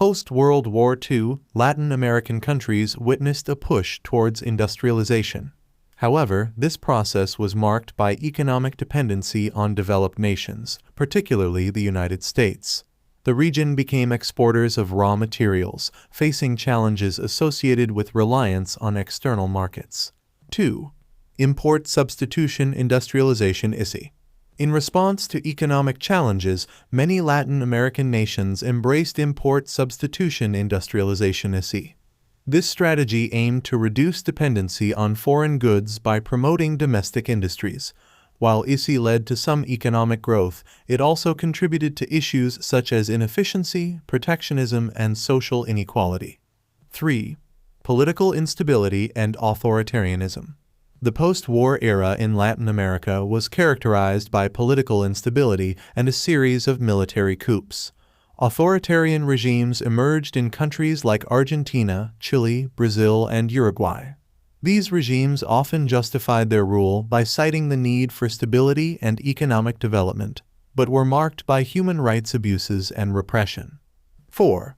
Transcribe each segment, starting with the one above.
Post-World War II, Latin American countries witnessed a push towards industrialization. However, this process was marked by economic dependency on developed nations, particularly the United States. The region became exporters of raw materials, facing challenges associated with reliance on external markets. 2. Import Substitution Industrialization (ISI). In response to economic challenges, many Latin American nations embraced import substitution industrialization (ISI). This strategy aimed to reduce dependency on foreign goods by promoting domestic industries. While ISI led to some economic growth, it also contributed to issues such as inefficiency, protectionism, and social inequality. 3. Political instability and authoritarianism. The post-war era in Latin America was characterized by political instability and a series of military coups. Authoritarian regimes emerged in countries like Argentina, Chile, Brazil, and Uruguay. These regimes often justified their rule by citing the need for stability and economic development, but were marked by human rights abuses and repression. 4.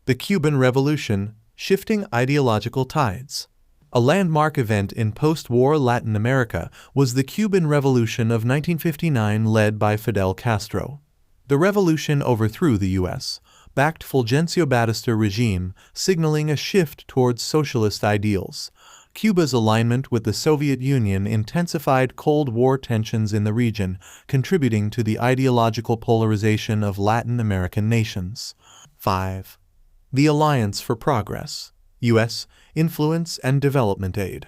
The Cuban Revolution, shifting ideological tides. A landmark event in post-war Latin America was the Cuban Revolution of 1959 led by Fidel Castro. The revolution overthrew the U.S.-backed Fulgencio Batista regime, signaling a shift towards socialist ideals. Cuba's alignment with the Soviet Union intensified Cold War tensions in the region, contributing to the ideological polarization of Latin American nations. 5. The Alliance for Progress, U.S. Influence and Development Aid.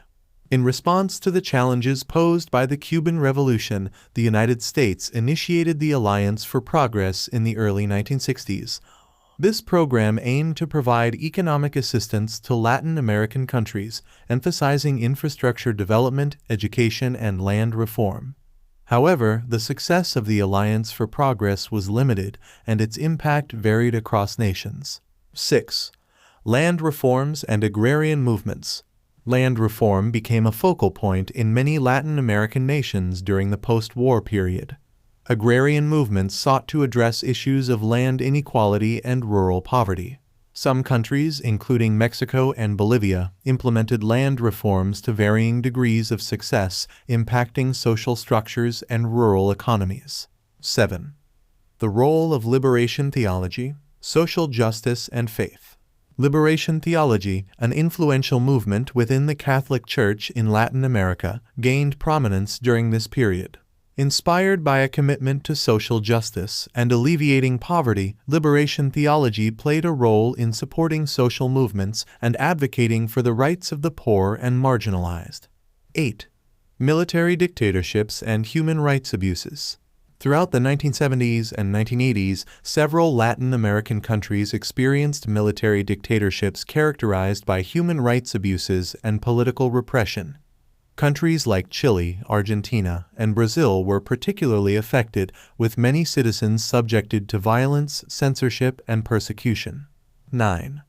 In response to the challenges posed by the Cuban Revolution, the United States initiated the Alliance for Progress in the early 1960s. This program aimed to provide economic assistance to Latin American countries, emphasizing infrastructure development, education, and land reform. However, the success of the Alliance for Progress was limited, and its impact varied across nations. 6. Land reforms and agrarian movements. Land reform became a focal point in many Latin American nations during the post-war period. Agrarian movements sought to address issues of land inequality and rural poverty. Some countries, including Mexico and Bolivia, implemented land reforms to varying degrees of success, impacting social structures and rural economies. 7. The role of liberation theology, social justice, and faith. Liberation theology, an influential movement within the Catholic Church in Latin America, gained prominence during this period. Inspired by a commitment to social justice and alleviating poverty, liberation theology played a role in supporting social movements and advocating for the rights of the poor and marginalized. 8. Military dictatorships and human rights abuses. Throughout the 1970s and 1980s, several Latin American countries experienced military dictatorships characterized by human rights abuses and political repression. Countries like Chile, Argentina, and Brazil were particularly affected, with many citizens subjected to violence, censorship, and persecution. 9.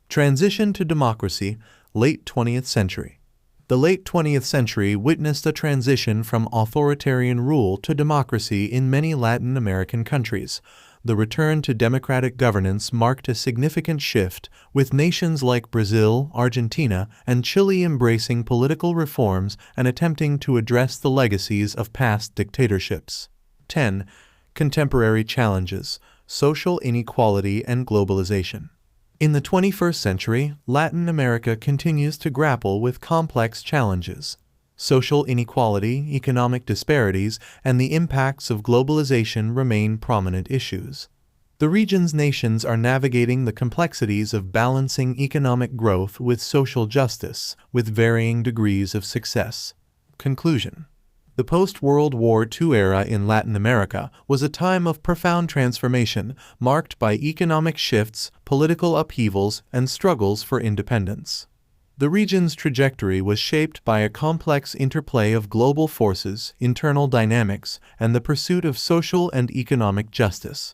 Transition to democracy, late 20th century. The late 20th century witnessed a transition from authoritarian rule to democracy in many Latin American countries. The return to democratic governance marked a significant shift, with nations like Brazil, Argentina, and Chile embracing political reforms and attempting to address the legacies of past dictatorships. 10. Contemporary challenges, social inequality and globalization. In the 21st century, Latin America continues to grapple with complex challenges. Social inequality, economic disparities, and the impacts of globalization remain prominent issues. The region's nations are navigating the complexities of balancing economic growth with social justice, with varying degrees of success. Conclusion. The post-World War II era in Latin America was a time of profound transformation, marked by economic shifts, political upheavals, and struggles for independence. The region's trajectory was shaped by a complex interplay of global forces, internal dynamics, and the pursuit of social and economic justice.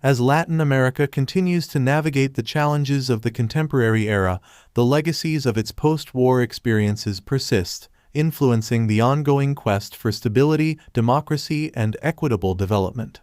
As Latin America continues to navigate the challenges of the contemporary era, the legacies of its post-war experiences persist, influencing the ongoing quest for stability, democracy, and equitable development.